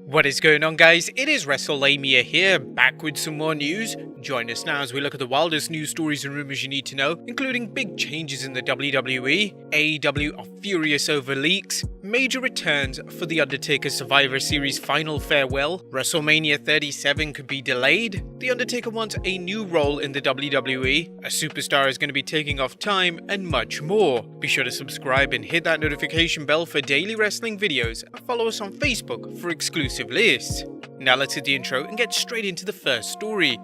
What is going on, guys? It is Wrestlelamia here, back with some more news. Join us now as we look at the wildest news stories and rumors you need to know, including big changes in the WWE, AEW are furious over leaks, major returns for the Undertaker Survivor Series final farewell, WrestleMania 37 could be delayed, the Undertaker wants a new role in the WWE, a superstar is going to be taking off time, and much more. Be sure to subscribe and hit that notification bell for daily wrestling videos, and follow us on Facebook for exclusive lists. Now let's hit the intro and get straight into the first story.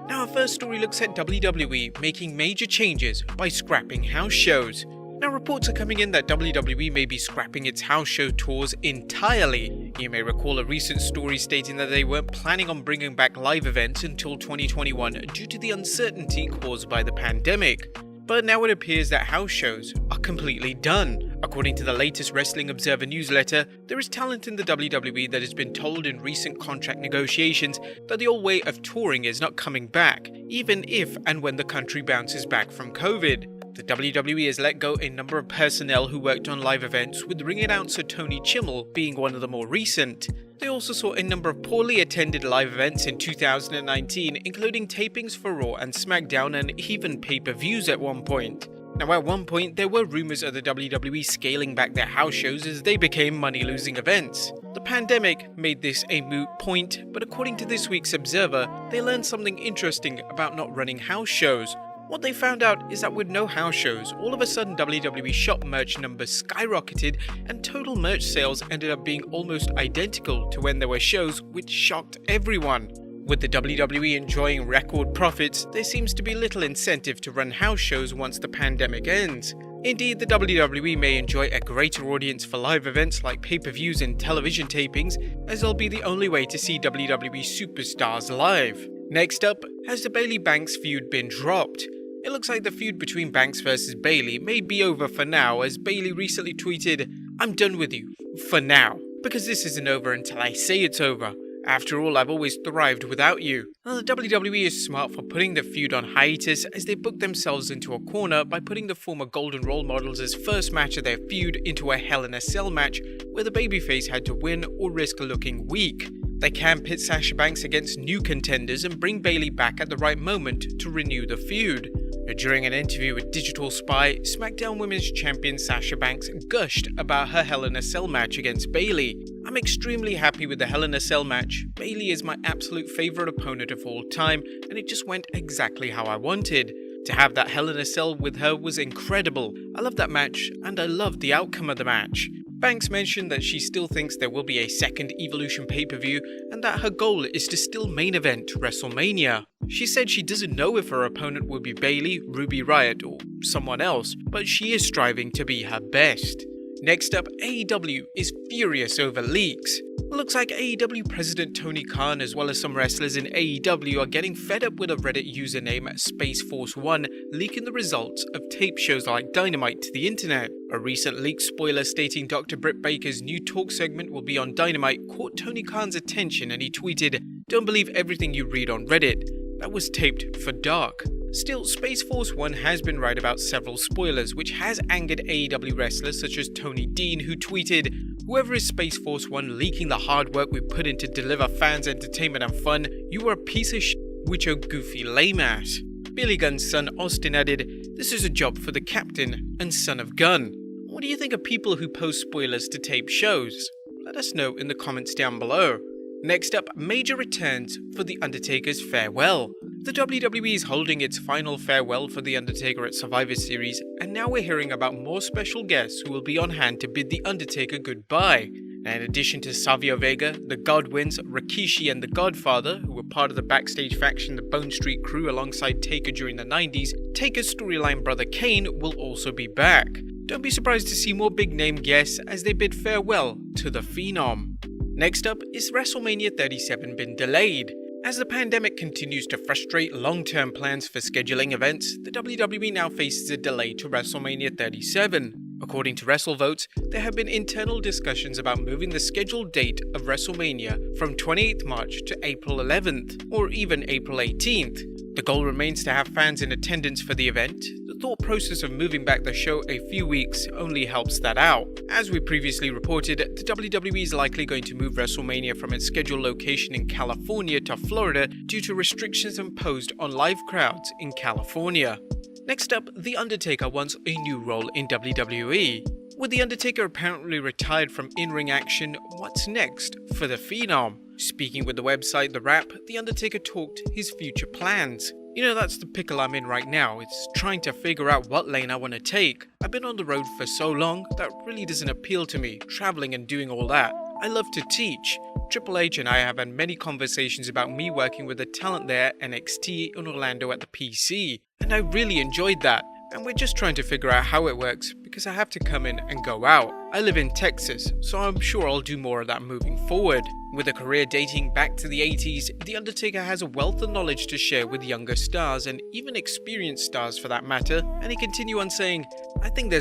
Now our first story looks at WWE making major changes by scrapping house shows. Now reports are coming in that WWE may be scrapping its house show tours entirely. You may recall a recent story stating that they weren't planning on bringing back live events until 2021 due to the uncertainty caused by the pandemic. But now it appears that house shows are completely done. According to the latest Wrestling Observer newsletter, there is talent in the WWE that has been told in recent contract negotiations that the old way of touring is not coming back, even if and when the country bounces back from COVID. The WWE has let go a number of personnel who worked on live events, with ring announcer Tony Chimmel being one of the more recent. They also saw a number of poorly attended live events in 2019, including tapings for Raw and SmackDown and even pay-per-views at one point. Now at one point, there were rumors of the WWE scaling back their house shows as they became money-losing events. The pandemic made this a moot point, but according to this week's Observer, they learned something interesting about not running house shows. What they found out is that with no house shows, all of a sudden WWE shop merch numbers skyrocketed and total merch sales ended up being almost identical to when there were shows, which shocked everyone. With the WWE enjoying record profits, there seems to be little incentive to run house shows once the pandemic ends. Indeed, the WWE may enjoy a greater audience for live events like pay-per-views and television tapings, as they'll be the only way to see WWE superstars live. Next up, has the Bayley Banks feud been dropped? It looks like the feud between Banks versus Bayley may be over for now, as Bayley recently tweeted, "I'm done with you, for now, because this isn't over until I say it's over. After all, I've always thrived without you." Now, the WWE is smart for putting the feud on hiatus, as they booked themselves into a corner by putting the former Golden Role Models' first match of their feud into a Hell in a Cell match, where the babyface had to win or risk looking weak. They can pit Sasha Banks against new contenders and bring Bayley back at the right moment to renew the feud. During an interview with Digital Spy, SmackDown Women's Champion Sasha Banks gushed about her Hell in a Cell match against Bayley. "I'm extremely happy with the Hell in a Cell match. Bayley is my absolute favourite opponent of all time, and it just went exactly how I wanted. To have that Hell in a Cell with her was incredible. I loved that match, and I loved the outcome of the match." Banks mentioned that she still thinks there will be a second Evolution pay-per-view and that her goal is to still main event WrestleMania. She said she doesn't know if her opponent will be Bayley, Ruby Riott, or someone else, but she is striving to be her best. Next up, AEW is furious over leaks. Looks like AEW President Tony Khan, as well as some wrestlers in AEW, are getting fed up with a Reddit username SpaceForce1 leaking the results of tape shows like Dynamite to the internet. A recent leaked spoiler stating Dr. Britt Baker's new talk segment will be on Dynamite caught Tony Khan's attention, and he tweeted, "Don't believe everything you read on Reddit. That was taped for dark." Still, SpaceForce1 has been right about several spoilers, which has angered AEW wrestlers such as Tony Dean, who tweeted, "Whoever is SpaceForce1 leaking the hard work we put in to deliver fans entertainment and fun, you are a piece of shit with your goofy lame ass." Billy Gunn's son Austin added, "This is a job for the captain and son of Gunn." What do you think of people who post spoilers to tape shows? Let us know in the comments down below. Next up, major returns for The Undertaker's farewell. The WWE is holding its final farewell for The Undertaker at Survivor Series, and now we're hearing about more special guests who will be on hand to bid The Undertaker goodbye. Now, in addition to Savio Vega, the Godwins, Rikishi and The Godfather, who were part of the backstage faction the Bone Street Crew alongside Taker during the 90s, Taker's storyline brother Kane will also be back. Don't be surprised to see more big-name guests as they bid farewell to the Phenom. Next up, is WrestleMania 37 been delayed? As the pandemic continues to frustrate long-term plans for scheduling events, the WWE now faces a delay to WrestleMania 37. According to WrestleVotes, there have been internal discussions about moving the scheduled date of WrestleMania from 28th March to April 11th, or even April 18th. The goal remains to have fans in attendance for the event, thought process of moving back the show a few weeks only helps that out. As we previously reported, the WWE is likely going to move WrestleMania from its scheduled location in California to Florida due to restrictions imposed on live crowds in California. Next up, The Undertaker wants a new role in WWE. With The Undertaker apparently retired from in-ring action, what's next for the Phenom? Speaking with the website The Wrap, The Undertaker talked his future plans. You know, that's the pickle I'm in right now. It's trying to figure out what lane I want to take. I've been on the road for so long, that really doesn't appeal to me, traveling and doing all that. I love to teach. Triple H and I have had many conversations about me working with the talent there at NXT in Orlando at the PC, and I really enjoyed that. And we're just trying to figure out how it works because I have to come in and go out. I live in Texas, so I'm sure I'll do more of that moving forward. With a career dating back to the 80s, The Undertaker has a wealth of knowledge to share with younger stars and even experienced stars for that matter, and he continued on saying, I think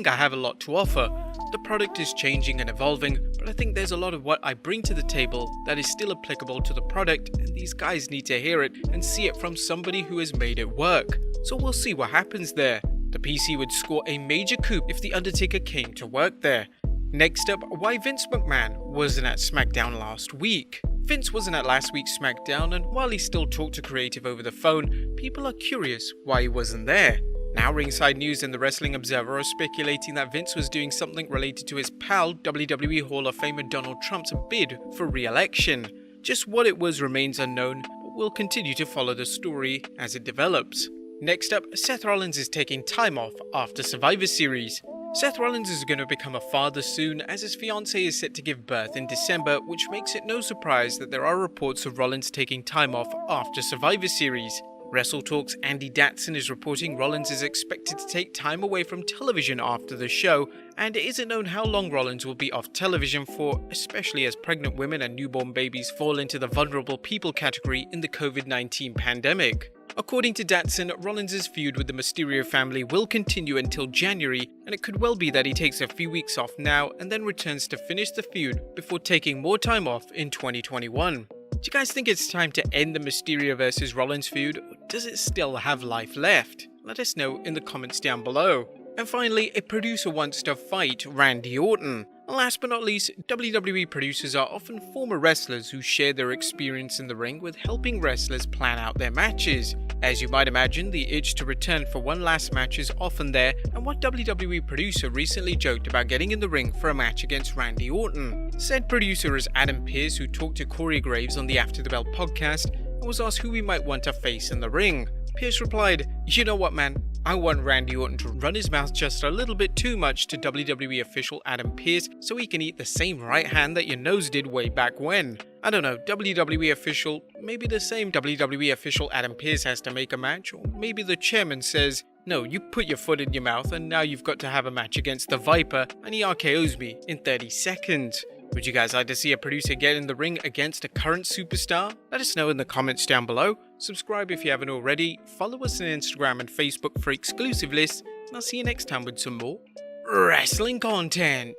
I have a lot to offer. The product is changing and evolving, but I think there's a lot of what I bring to the table that is still applicable to the product, and these guys need to hear it and see it from somebody who has made it work. So we'll see what happens there. The PC would score a major coup if The Undertaker came to work there. Next up, why Vince McMahon wasn't at SmackDown last week. Vince wasn't at last week's SmackDown, and while he still talked to creative over the phone, people are curious why he wasn't there. Now Ringside News and the Wrestling Observer are speculating that Vince was doing something related to his pal, WWE Hall of Famer Donald Trump's bid for re-election. Just what it was remains unknown, but we'll continue to follow the story as it develops. Next up, Seth Rollins is taking time off after Survivor Series. Seth Rollins is going to become a father soon as his fiancée is set to give birth in December, which makes it no surprise that there are reports of Rollins taking time off after Survivor Series. WrestleTalk's Andy Datson is reporting Rollins is expected to take time away from television after the show, and it isn't known how long Rollins will be off television for, especially as pregnant women and newborn babies fall into the vulnerable people category in the COVID-19 pandemic. According to Datson, Rollins' feud with the Mysterio family will continue until January, and it could well be that he takes a few weeks off now and then returns to finish the feud before taking more time off in 2021. Do you guys think it's time to end the Mysterio vs Rollins feud, or does it still have life left? Let us know in the comments down below. And finally, a producer wants to fight Randy Orton. Last but not least, WWE producers are often former wrestlers who share their experience in the ring with helping wrestlers plan out their matches. As you might imagine, the itch to return for one last match is often there, and what WWE producer recently joked about getting in the ring for a match against Randy Orton. Said producer is Adam Pearce, who talked to Corey Graves on the After the Bell podcast and was asked who he might want to face in the ring. Pearce replied, "You know what, man? I want Randy Orton to run his mouth just a little bit too much to WWE official Adam Pearce so he can eat the same right hand that your nose did way back when. I don't know, WWE official, maybe the same WWE official Adam Pearce has to make a match, or maybe the chairman says, no, you put your foot in your mouth and now you've got to have a match against the Viper and he RKOs me in 30 seconds. Would you guys like to see a producer get in the ring against a current superstar? Let us know in the comments down below. Subscribe if you haven't already. Follow us on Instagram and Facebook for exclusive lists. And I'll see you next time with some more wrestling content.